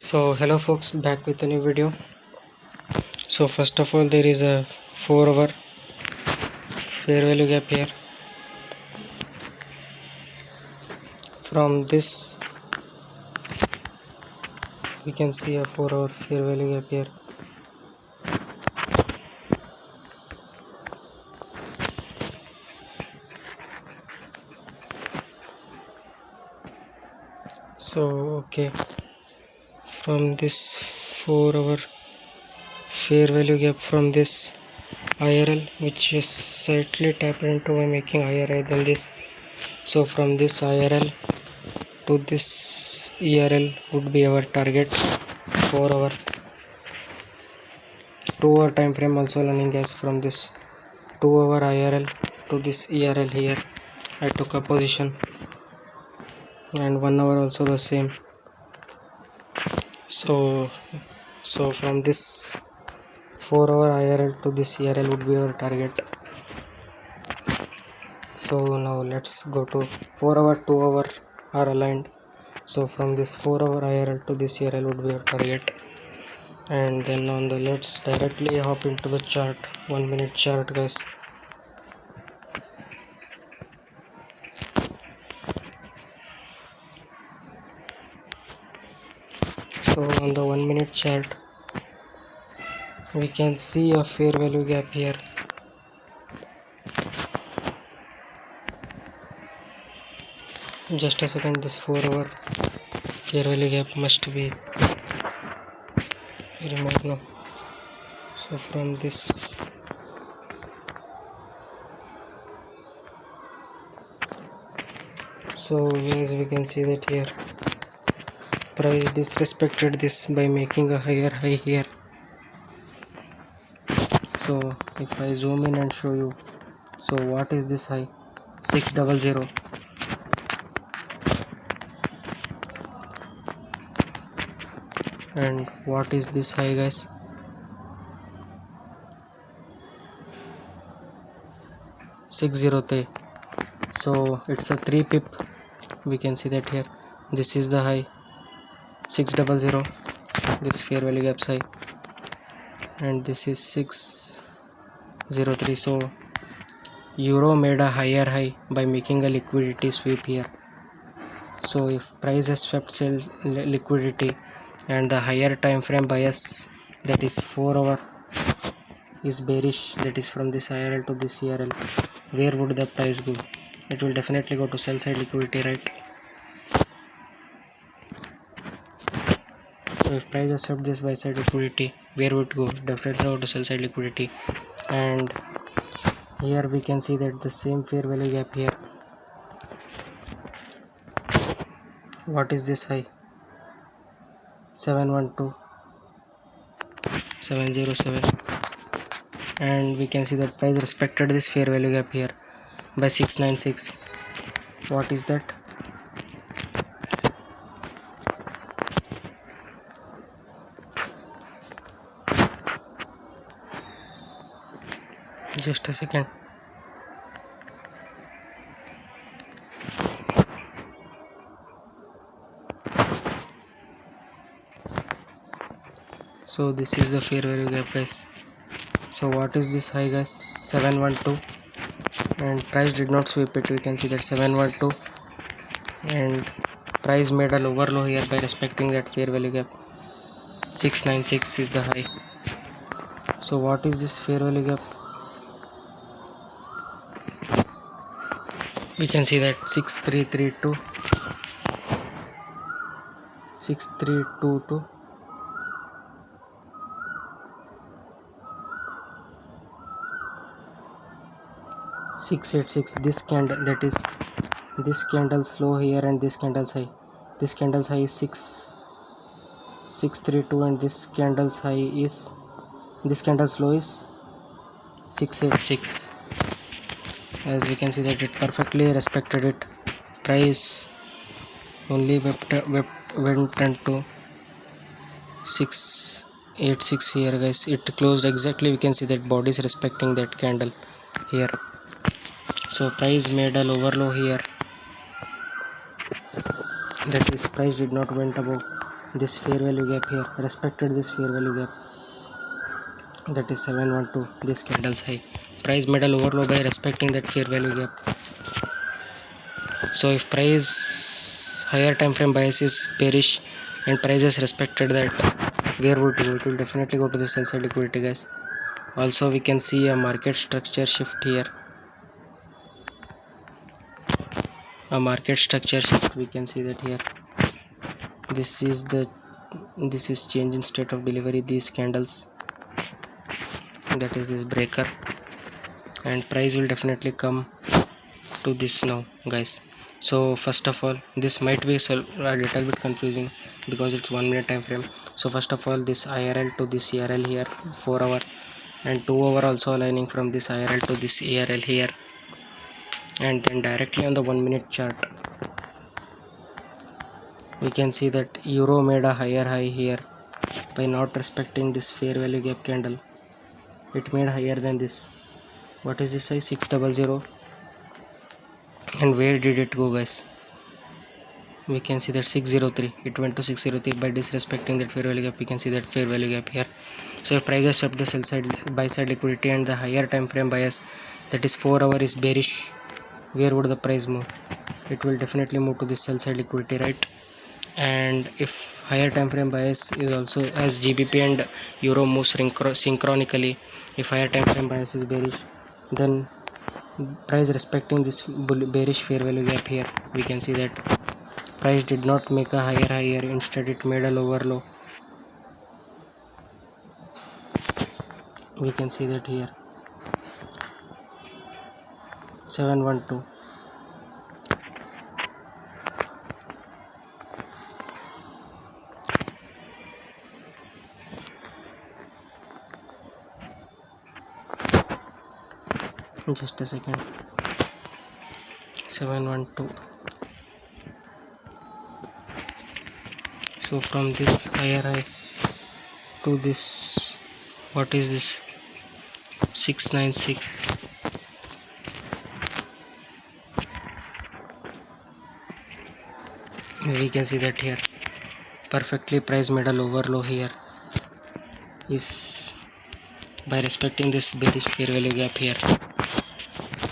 So hello folks, back with a new video. So first of all, there is a 4-hour fair value gap here. From this we can see a 4-hour fair value gap here. So okay, from this 4-hour fair value gap, from this IRL, which is slightly tapped into by making higher high than this. So from this IRL to this ERL would be our target 4-hour. 2-hour time frame also learning, guys. From this 2-hour IRL to this ERL here I took a position, and 1 hour also the same. So from this 4-hour IRL to this ERL would be our target. So now let's go to 4-hour, 2-hour are aligned. So from this 4-hour IRL to this ERL would be our target. And then on the let's directly hop into the chart, 1 minute chart, guys. So on the 1 minute chart we can see a fair value gap here. Just a second, this 4-hour fair value gap must be removed now. So from this as we can see that here price disrespected this by making a higher high here. So if I zoom in and show you, so what is this high? 600. And what is this high, guys? 603. So it's a 3 pip, we can see that here. This is the high 600, this fair value gaps high, and this is 603. So euro made a higher high by making a liquidity sweep here. So if price has swept sell liquidity and the higher time frame bias, that is 4-hour, is bearish, that is from this IRL to this ERL, where would the price go? It will definitely go to sell side liquidity, right? So if price accept this buy side liquidity, where would it go? Definitely go to sell side liquidity. And here we can see that the same fair value gap here. What is this high? 707, and we can see that price respected this fair value gap here by 696. What is that? Just a second. So this is the fair value gap, guys. So what is this high, guys? 712, and price did not sweep it. We can see that 712, and price made a lower low here by respecting that fair value gap. 696 is the high. So what is this fair value gap? We can see that 6332, 6322, 686. This candle, that is this candle's low here and this candle's high. This candle's high is 632, and this candle's high is, this candle's low is 686. As we can see that it perfectly respected it. Price only went into 686 here, guys. It closed exactly, we can see that body is respecting that candle here. So price made a lower low here, that is price did not went above this fair value gap here, respected this fair value gap, that is 712, this candle's high. Price made a lower low by respecting that fair value gap. So if price higher time frame bias is bearish and price has respected that, where would it go? It will definitely go to the sell side liquidity, guys. Also we can see a market structure shift here, we can see that here. This is change in state of delivery, these candles, that is this breaker, and price will definitely come to this now, guys. So first of all, this might be a little bit confusing because it's 1 minute time frame. So first of all, this IRL to this ERL here, 4 hour, and 2 hour also aligning from this IRL to this ERL here, and then directly on the 1 minute chart we can see that euro made a higher high here by not respecting this fair value gap candle. It made higher than this. What is this size? 600. And where did it go, guys? We can see that 603, it went to 603 by disrespecting that fair value gap. We can see that fair value gap here. So if price has swept the sell side buy side liquidity and the higher time frame bias, that is 4 hour, is bearish, where would the price move? It will definitely move to the sell side liquidity, right? And if higher time frame bias is also, as GBP and euro moves synchronically, if higher time frame bias is bearish, then price respecting this bearish fair value gap here, we can see that price did not make a higher high here, instead it made a lower low. We can see that here 712. Just a second. 712. So from this higher high to this, what is this, 696, we can see that here perfectly price made a lower low here, is by respecting this bearish fair value gap here.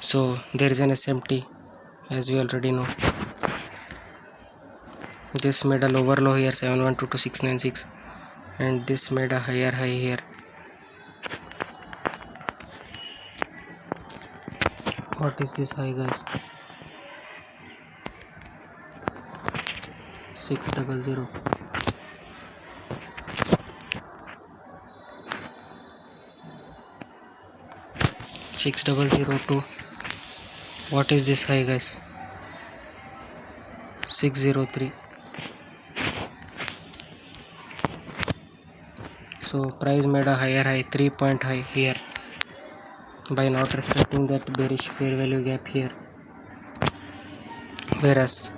So there is an SMT, as we already know. This made a lower low here, 712 to 696, and this made a higher high here. What is this high, guys? 600. What is this high, guys? 603. So price made a higher high, 3-point high here, by not respecting that bearish fair value gap here, whereas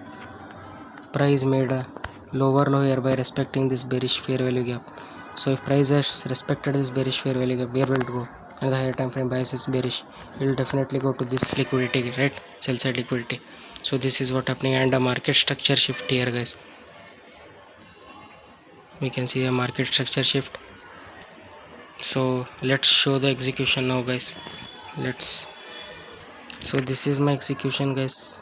price made a lower low here by respecting this bearish fair value gap. So if price has respected this bearish fair value gap, where will it go? And the higher time frame bias is bearish, it will definitely go to this liquidity, right? Sell side liquidity. So this is what happening, and a market structure shift here, guys. We can see a market structure shift. So let's show the execution now, guys. So this is my execution, guys.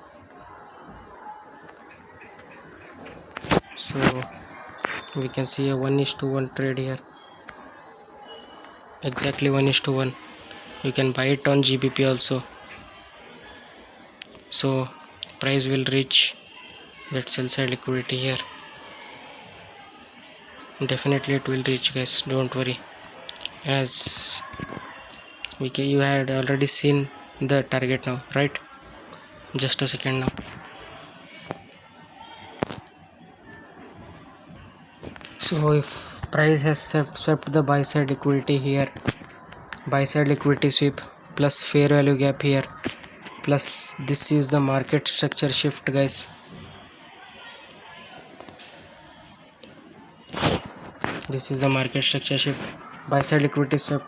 So we can see a 1:1 trade here, exactly 1:1. You can buy it on GBP also. So price will reach that sell side liquidity here. Definitely it will reach, guys, don't worry. As you had already seen the target now, right? Just a second now. So if price has swept the buy side liquidity here, buy side liquidity sweep plus fair value gap here, plus this is the market structure shift, guys. This is the market structure shift, buy side liquidity swept,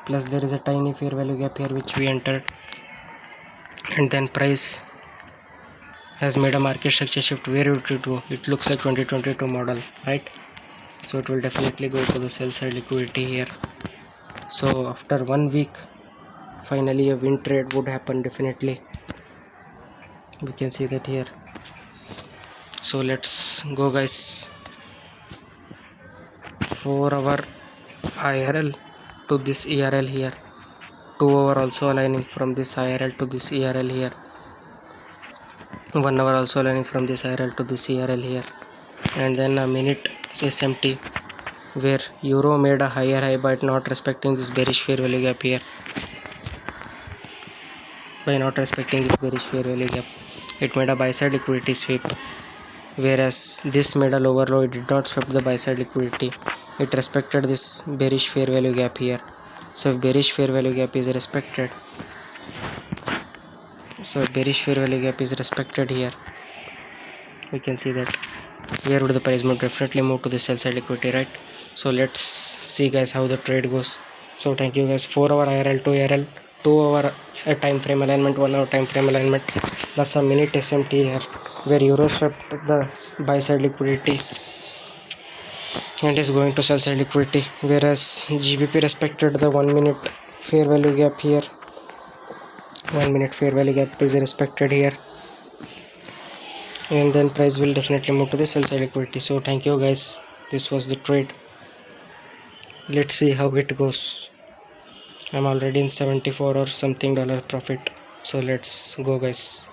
plus there is a tiny fair value gap here which we entered, and then price has made a market structure shift. Where would it go? It looks like 2022 model, right? so it will definitely go to the sell side liquidity here. So after 1 week finally a win trade would happen definitely. We can see that here. So let's go guys. 4-hour IRL to this ERL here, 2-hour also aligning from this IRL to this ERL here, 1 hour also aligning from this IRL to this ERL here, and then a minute SMT where euro made a higher high but not respecting this bearish fair value gap here. By not respecting this bearish fair value gap, it made a buy side liquidity sweep, whereas this made a lower low. It did not sweep the buy side liquidity, it respected this bearish fair value gap here. So if bearish fair value gap is respected, here, we can see that where would the price move? Definitely move to the sell side liquidity, right? So let's see guys how the trade goes. So thank you guys. 4-hour IRL to ARL, 2-hour time frame alignment, 1 hour time frame alignment, plus a minute SMT here where euro swept the buy side liquidity and is going to sell side liquidity, whereas GBP respected the 1 minute fair value gap here. 1 minute fair value gap is respected here, and then price will definitely move to the sell side liquidity. So thank you guys, this was the trade. Let's see how it goes. I'm already in 74 or something dollar profit, so let's go guys.